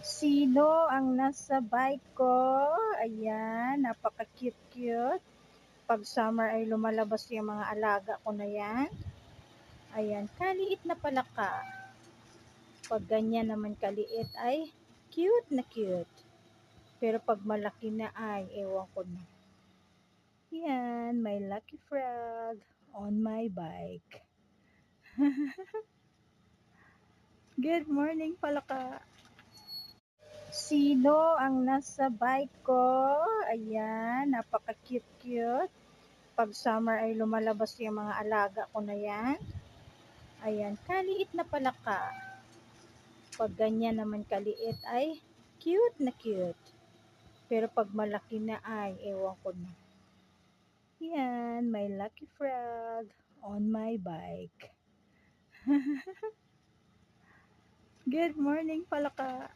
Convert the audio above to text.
Sino ang nasa bike ko? Ayan, napaka-cute-cute. Pag summer ay lumalabas yung mga alaga ko na yan. Ayan, kaliit na palaka. Pag ganyan naman kaliit ay cute na cute. Pero pag malaki na ay ewan ko na. Yan, my lucky frog on my bike. Good morning, palaka. Sino ang nasa bike ko? Ayan, napaka-cute-cute. Pag summer ay lumalabas yung mga alaga ko na yan. Ayan, kaliit na palaka. Pag ganyan naman kaliit ay cute na cute. Pero pag malaki na ay ewan ko na. Yan, my lucky frog on my bike. Good morning, palaka.